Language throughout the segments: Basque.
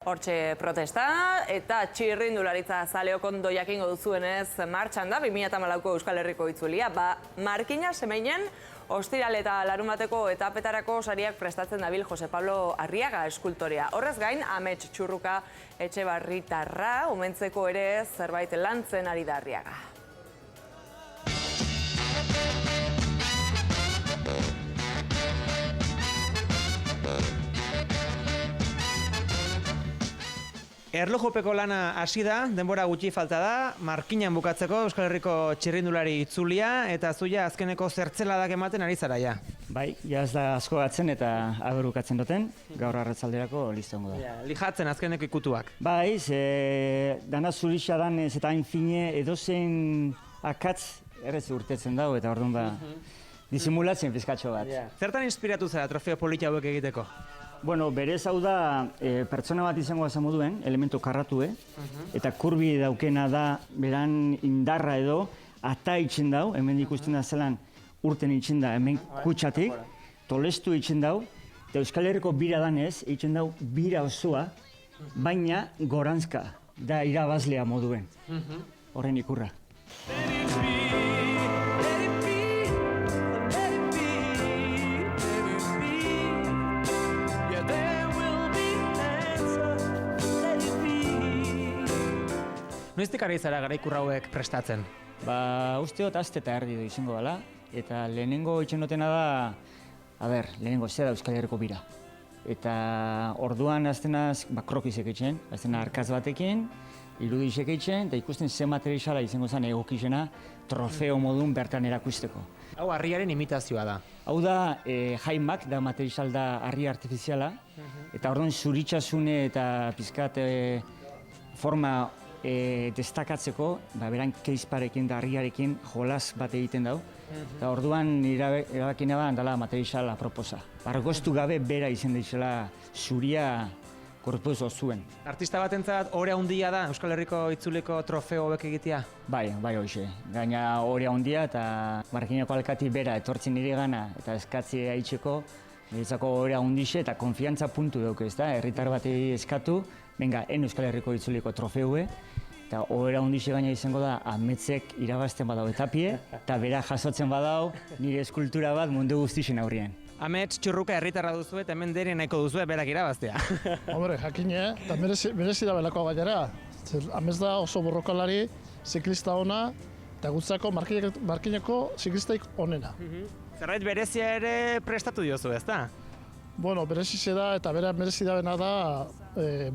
Hortxe protesta eta txirrindularitza zaleok ondo jakingo duzuenez martxan da 2014ko Euskal Herriko itzulia. Markina Semeinen ostiral eta larunbateko etapetarako sariak prestatzen dabil Jose Pablo Arriaga eskultorea. Horrez gain, Amets Txurruka Etxebarritarra umentzeko ere zerbait lantzen ari da Arriaga. Erlojupeko lana hasi da, denbora gutxi falta da, markinan bukatzeko Euskal Herriko txirrindulari itzulia eta zuia azkeneko zertzeladak ematen ari zara ja. Bai, ja ez da asko batzen eta aberukatzen duten, gaur arratzalderako listongo da. Ja, lijatzen azkeneko ikutuak. Bai, dana zurixa danez eta hain fine edozein akatz errez urtetzen dago eta orduan ba disimulatzen pizkatxo bat. Ja. Zertan inspiratu zara trofeo polita hauek egiteko? Bueno, berez hau da pertsona bat izango esan moduen, elementu karratu, eta kurbi daukena da beran indarra edo ata itxen dau, hemen ikusten da zelan urten itxen da, hemen kutsatik, tolestu itxen dau, eta Euskal Herriko bira danez, itxen dau bira osoa, baina gorantzka da irabazlea moduen, horren ikurra. Noiztik ari zara garaikurra hauek prestatzen? Usteot aste eta erdi izango dela, eta lehenengo itxen dutena da, lehenengo zer da Euskal Herriko bira. Eta orduan aztenaz krokizek itxen, aztena arkaz batekin, irudizek itxen, eta ikusten ze materiala izango zen egokizena trofeo modun bertan erakusteko. Hau harriaren imitazioa da. Hau da jaimak, da material da harri artifiziala, eta orduan zuritxasune eta pizkat forma destakatzeko, beran keizparekin da harriarekin jolas bat egiten dau. Eta orduan erabakina ba handala materiala proposa. Argoztu gabe bera izan daizela zuria korpuz zuen. Artista batentzat ore handia da Euskal Herriko itzuleko trofeo hauek egitea? Bai hoxe. Gaina ore handia eta Markinako alkati bera etortzen nire gana eta eskatzi haitzeko niretzako ore handixe eta konfiantza puntu dauk ez da, herritar batei eskatu, venga, Euskal Herriko itzuleko trofeue, eta ore handixe gaina izango da Ametsek irabazten badau etapie, eta bera jasotzen badau nire eskultura bat mundu guztixen aurrien. Amets Txurruka herritarra duzu eta hemen dere nahiko duzu berak irabaztea. Hombre, jakine, eta merezi da belako gainera. Amets da oso borrokalari, ziklista ona, eta gutzako Markineko ziklistaik onena. Zerbait berezia ere prestatu diozu, ezta? Bueno, berezi da eta bera merezi da bena da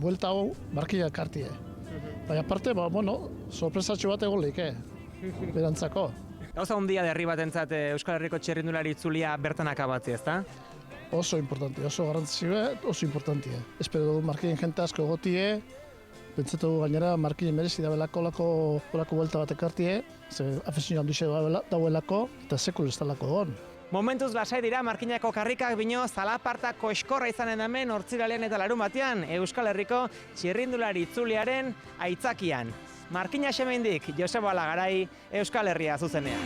buelta hau Markina kartie. Baina aparte, sorpresatxo bat egon lehike, berantzako. Gauza handia derri batentzat Euskal Herriko txirrindulari itzulia bertan akabatzi, ezta? Oso importante, oso garrantzitsua, oso importante. Espero dugu Markinen jente asko egotie, pentsatu gainera Markinen merezi da belako olako buelta bat ekartie, ze afizio handixe dauelako eta sekul ez talako egon. Momentuz lasai dira Markinako karrikak bino zalaparta koiskorra izanen hemen hortziralean eta larunbatean Euskal Herriko txirrindulari itzuliaren aitzakian. Markina Semeindik, Joseba Lagarai, Euskal Herria zuzenean.